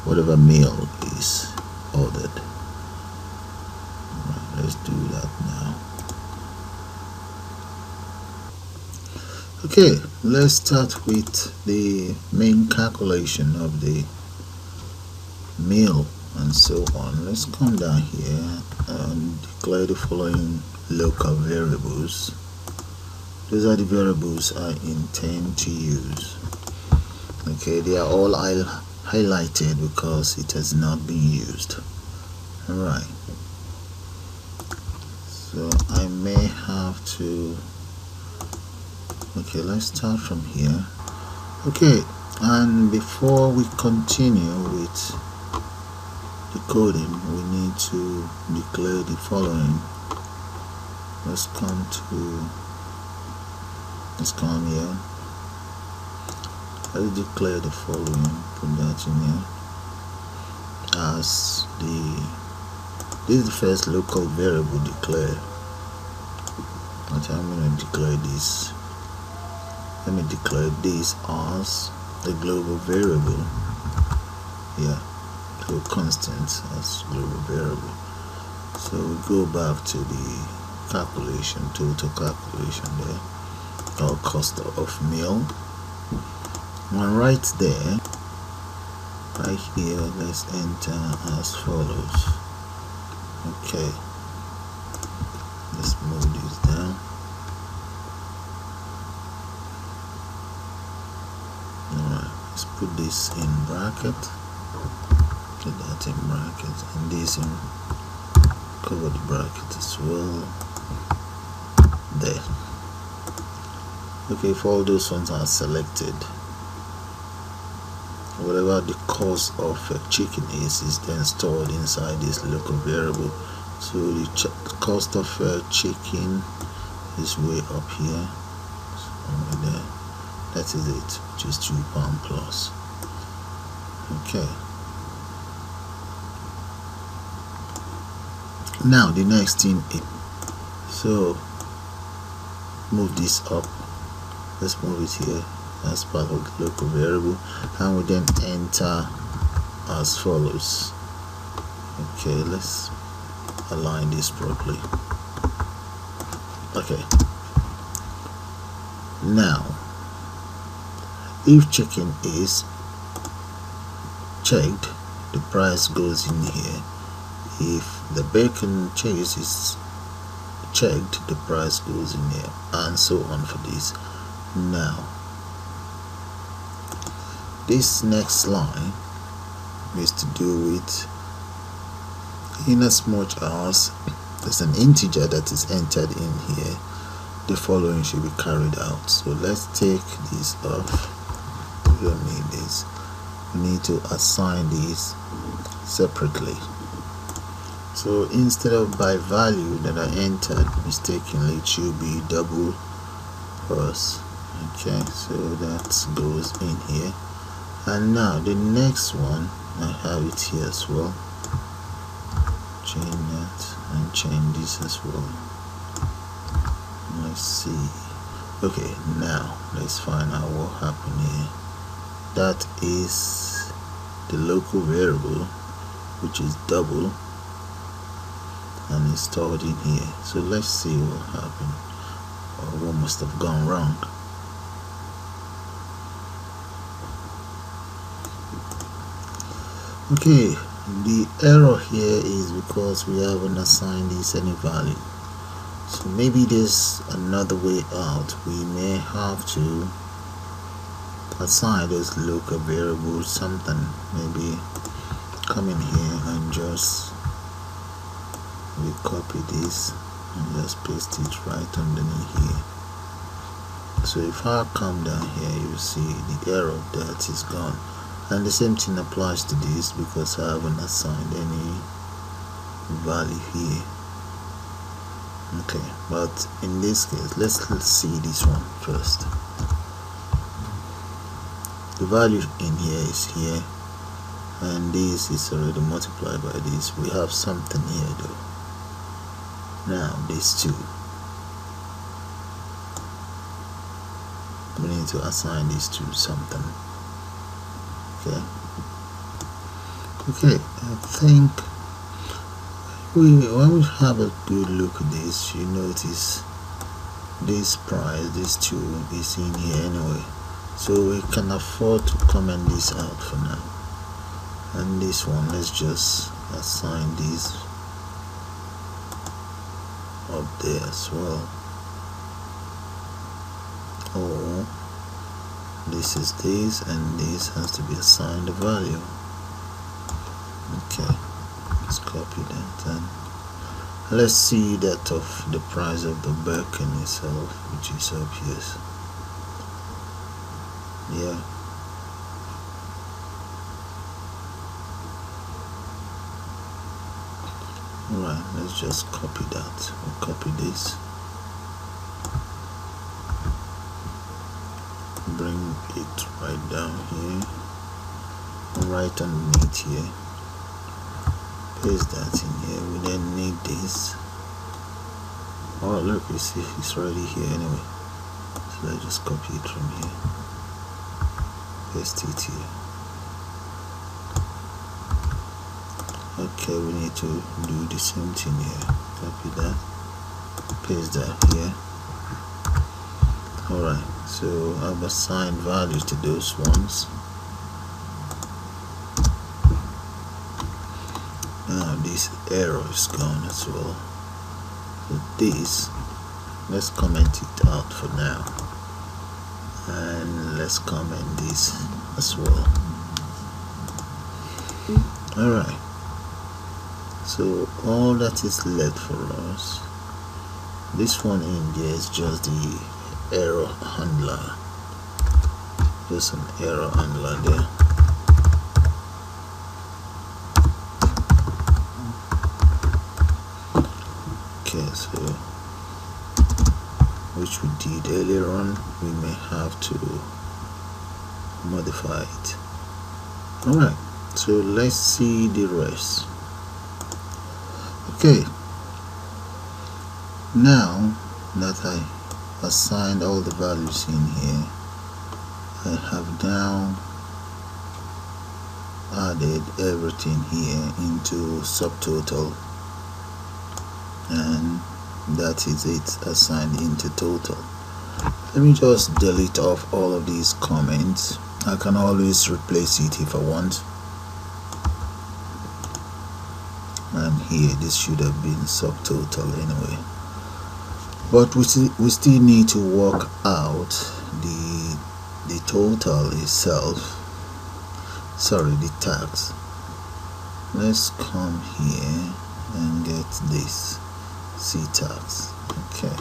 whatever meal is ordered. Right, let's do that now. Okay, let's start with the main calculation of the meal and so on. Let's come down here and declare the following local variables. Those are the variables I intend to use. Okay, they are all highlighted because it has not been used. Alright, so I may have to, okay, let's start from here. Okay, and before we continue with the coding, we need to declare the following. Let's come here. Let's declare the following. Put that in here as this is the first local variable declared. But I'm going to declare this. Let me declare this as the global variable. Yeah, so constant as global variable. So we go back to the calculation, total calculation there, or cost of meal. And right there, right here, let's enter as follows. Okay, let's move this down. Alright, let's put this in bracket. Put that in bracket, and this in cover the bracket as well. There. Okay, if all those ones are selected, whatever the cost of chicken is then stored inside this local variable. So the cost of chicken is way up here, somewhere there. That is it, which is £2 plus. Okay, now the next thing is, so move this up, let's move it here as part of the local variable, and we then enter as follows. Okay, let's align this properly. Okay, now if chicken is checked, the price goes in here. If the bacon cheese is checked, the price goes in here, and so on for this. Now this next line is to do with, in as much as there's an integer that is entered in here, the following should be carried out. So let's take this off. We don't need this. We need to assign these separately. So instead of by value that I entered mistakenly, it should be double first. Okay, so that goes in here. And now the next one, I have it here as well. Change that and change this as well. Let's see. Okay, now let's find out what happened here. That is the local variable, which is double, and it's stored in here. So let's see what happened, or what must have gone wrong. Okay, the error here is because we haven't assigned this any value. So maybe there's another way out. We may have to assign those local variables something. Maybe come in here and just copy this and just paste it right underneath here. So if I come down here, you see the error of that is gone. And the same thing applies to this because I haven't assigned any value here. Okay, but in this case, let's see this one first. The value in here is here, and this is already multiplied by this. We have something here though. Now these two, we need to assign these to something. Okay, Okay, I think when we have a good look at this, you notice this price, this two is in here anyway, so we can afford to comment this out for now. And this one, let's just assign these up there as well. Or this is this, and this has to be assigned a value. Okay, let's copy that, and let's see that of the price of the beacon itself, which is up here. Yeah, alright, let's just copy that. We'll copy this, bring it right down here, right underneath here, paste that in here. We then need this. Oh look, you see it's already here anyway, so let's just copy it from here, paste it here. Okay, we need to do the same thing here. Copy that, paste that here. Alright, so I've assigned values to those ones. Now this arrow is gone as well. So this, let's comment it out for now. And let's comment this as well. Alright. So all that is left for us, this one in there is just the error handler, just an error handler there. Okay, so which we did earlier on, we may have to modify it. Alright, so let's see the rest. Okay, now that I assigned all the values in here, I have now added everything here into subtotal, and that is it assigned into total. Let me just delete off all of these comments. I can always replace it if I want. And here this should have been subtotal anyway, but we still need to work out the total itself, sorry, the tax. Let's come here and get this C tax. Okay,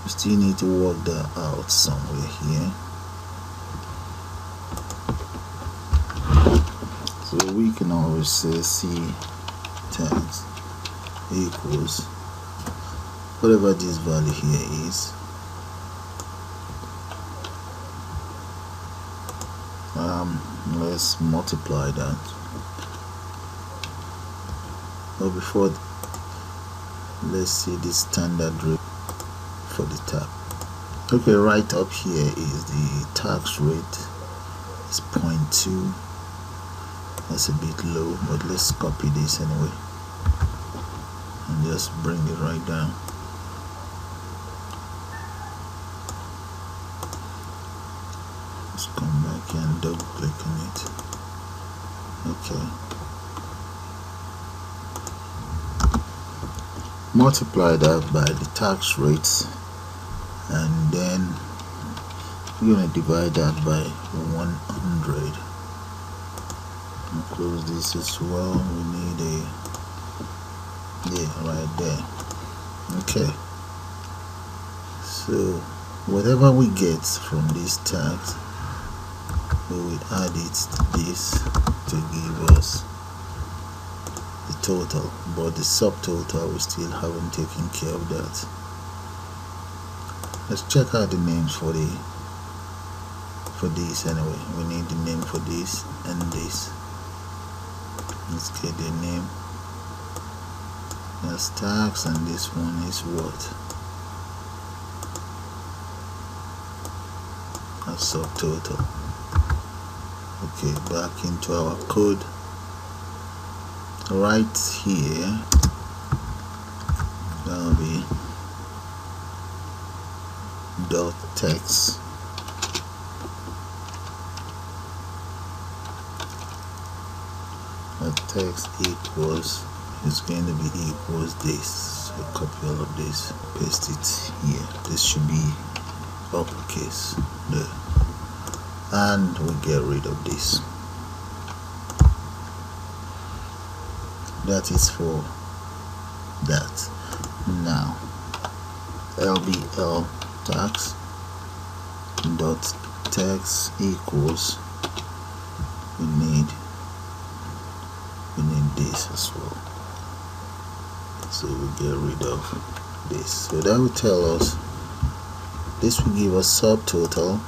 we still need to work that out somewhere here. So we can always say C tax equals whatever this value here is. Let's multiply that. But before, let's see the standard rate for the tab. Okay, right up here is the tax rate. It's 0.2. That's a bit low, but let's copy this anyway and just bring it right down. Let's come back and double click on it. Okay, multiply that by the tax rates, and then we're going to divide that by 100 and close this as well. We need a, yeah, right there. Okay, so whatever we get from this tax, we will add it to this to give us the total, but the subtotal we still haven't taken care of that. Let's check out the names for this anyway. We need the name for this and this. Let's get the name. That's tax, and this one is what? A subtotal. Okay, back into our code. right here that'll be dot text text equals is going to be equals this. So copy all of this, paste it here. This should be uppercase there, and we get rid of this. That is for that. Now LBL tax dot text equals we need this as well, so we get rid of this. So that will tell us, this will give us subtotal,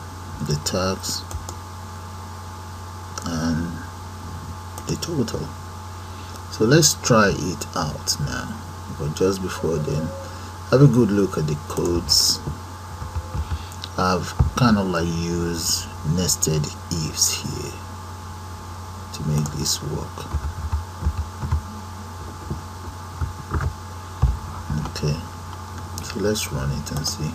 the tax, and the total. So let's try it out now, but just before then, have a good look at the codes. I've kind of like used nested ifs here to make this work. Okay, so let's run it and see.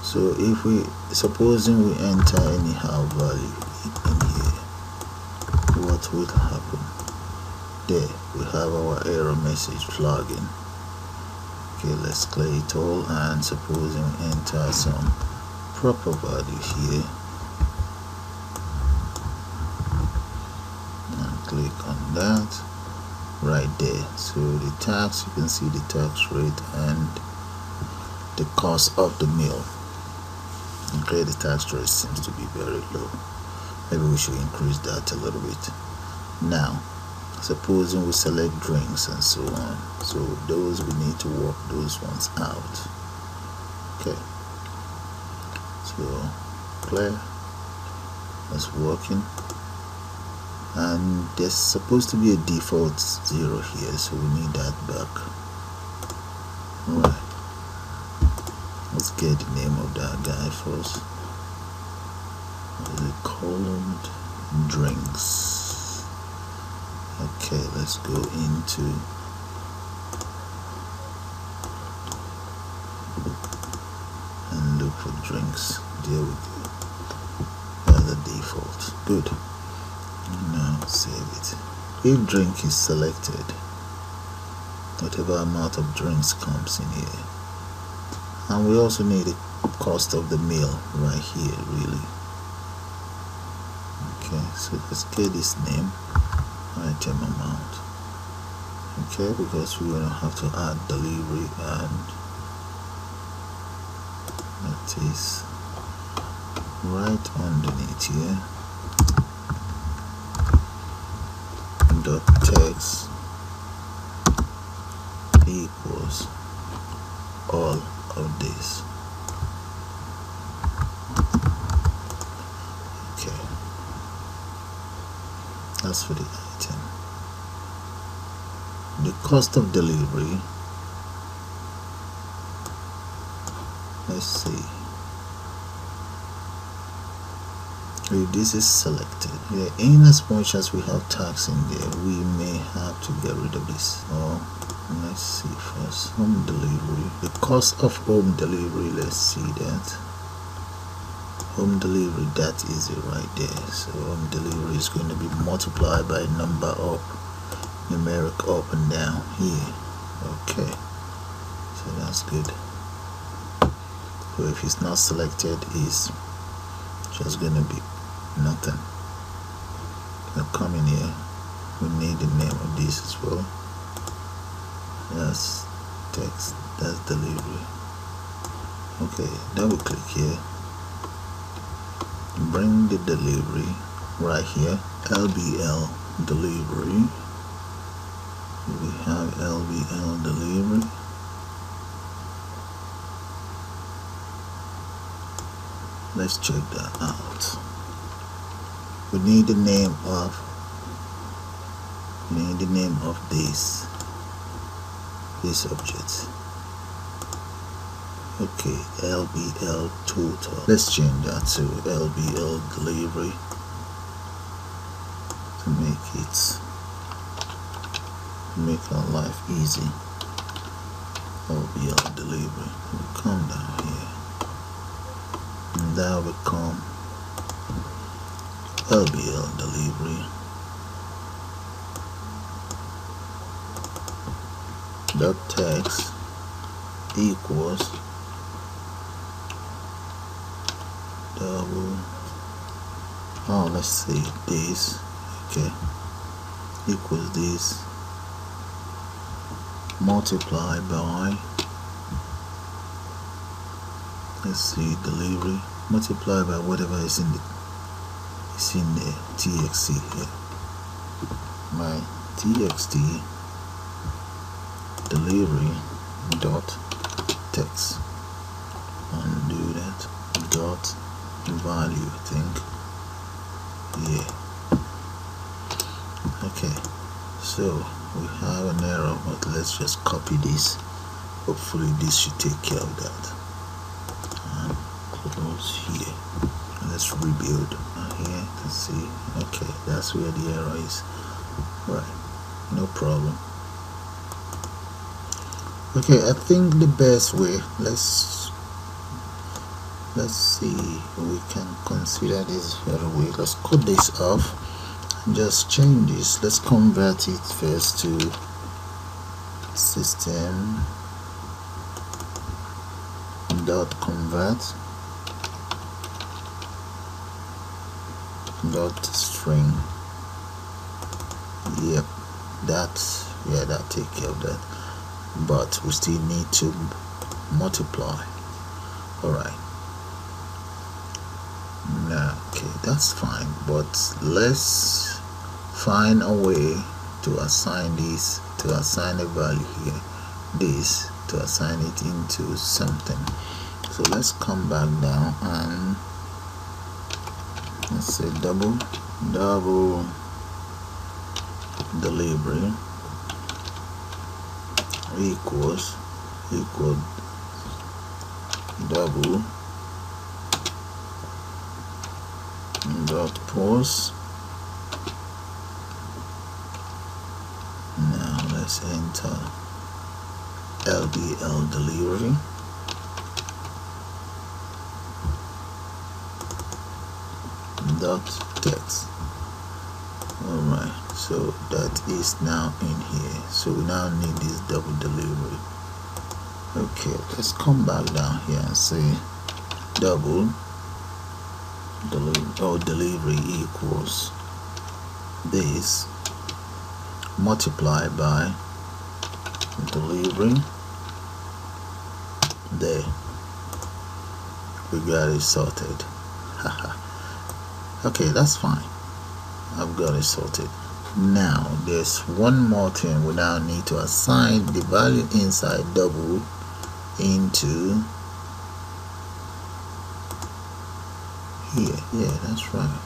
So if we, supposing we enter anyhow value in here, what will happen? There we have our error message flagging. Okay, let's clear it all, and supposing we enter some proper value here and click on that right there. So the tax, you can see the tax rate and the cost of the meal. Okay, the tax rate seems to be very low. Maybe we should increase that a little bit. Now supposing we select drinks and so on, so those we need to work those ones out. Okay, so clear, that's working, and there's supposed to be a default 0 here, so we need that back. Alright, let's get the name of that guy first. What is it called? Drinks. Okay, let's go into and look for drinks. There we go. That's the default. Good. Now save it. If drink is selected, whatever amount of drinks comes in here, and we also need the cost of the meal right here, really. Okay, so let's get this name. Item amount. Okay, because we're gonna have to add delivery, and that is right underneath here. Dot text equals all of this. Okay, that's for the item. The cost of delivery, let's see if this is selected. Yeah, in as much as we have tax in there, we may have to get rid of this. Or let's see first, home delivery, the cost of home delivery, let's see that. Home delivery, that is it right there. So home delivery is going to be multiplied by number up, numeric up and down here. Okay, so that's good. So if it's not selected, it's just gonna be nothing. Now come in here, we need the name of this as well. That's text, that's delivery. Okay, double click here, bring the delivery right here, LBL delivery. We have LBL delivery. Let's check that out. We need the name of this object. Okay, LBL total. Let's change that to LBL delivery. So make our life easy. LBL delivery. We'll come down here, and that will become LBL delivery. Dot text equals double. Oh, let's see this. Okay, equals this multiply by, let's see, delivery multiply by whatever is in the txt here. My txt delivery dot text, undo that, dot value, I think. Yeah. Okay, so we have an error, but let's just copy this. Hopefully this should take care of that. And close here. Let's rebuild here to see. Okay, that's where the error is. Right, no problem. Okay, I think the best way, let's see, we can consider this very way. Let's cut this off and just change this. Let's convert it first to system dot convert dot string. Yep, that take care of that, but we still need to multiply. All right, now okay, that's fine, but let's find a way to assign this, to assign a value here, this, to assign it into something. So let's come back down and let's say double delivery equals double dot post. Now let's enter LBL delivery. Dot text. Alright, so that is now in here. So we now need this double delivery. Okay, let's come back down here and say double delivery equals this multiply by delivery. There, we got it sorted. Okay, that's fine. I've got it sorted. Now there's one more thing. We now need to assign the value inside double into here. Yeah, that's right.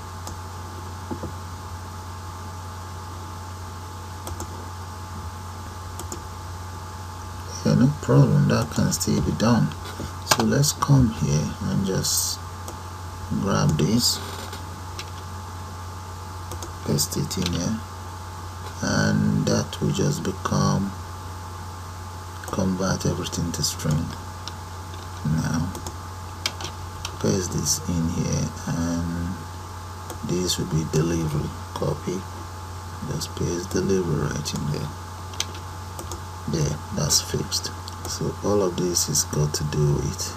Yeah, no problem, that can still be done. So let's come here and just grab this, paste it in here, and that will just become convert everything to string. Now paste this in here, and this will be delivery. Copy, just paste delivery right in there. There, that's fixed. So all of this is got to do with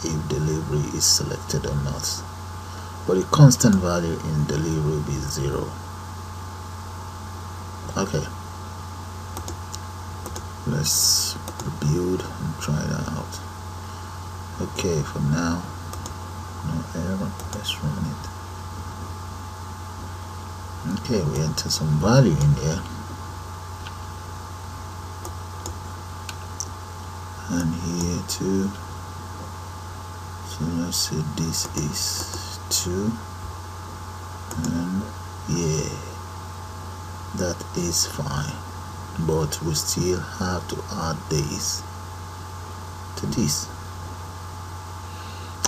if delivery is selected or not, but the constant value in delivery will be 0. Okay, let's rebuild and try that out. Okay, for now, no error. Let's run it. Okay, we enter some value in there, and here too. So let's say this is 2, and yeah, that is fine, but we still have to add this to this.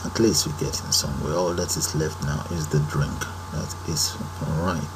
At least we're getting somewhere. All that is left now is the drink. That is alright.